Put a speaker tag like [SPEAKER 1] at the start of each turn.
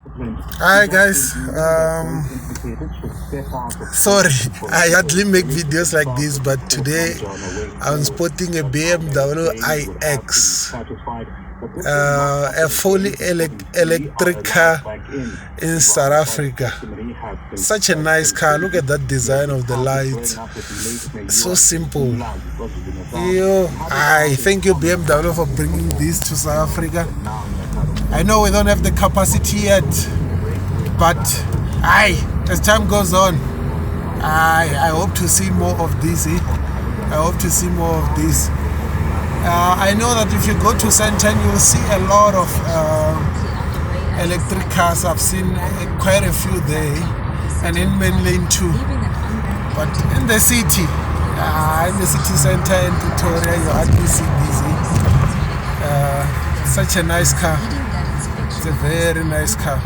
[SPEAKER 1] Hi guys, sorry, I hardly make videos like this, but today I'm spotting a BMW iX, a fully electric car in South Africa. Such a nice car. Look at that design of the lights, so simple. I thank you BMW for bringing this to South Africa. I know we don't have the capacity yet, but as time goes on, I hope to see more of this. I hope to see more of this. I know that if you go to Sandton, you'll see a lot of electric cars. I've seen quite a few there, and in mainland too. But in the city center in Pretoria, you hardly see this. Such a nice car. It's a very nice car.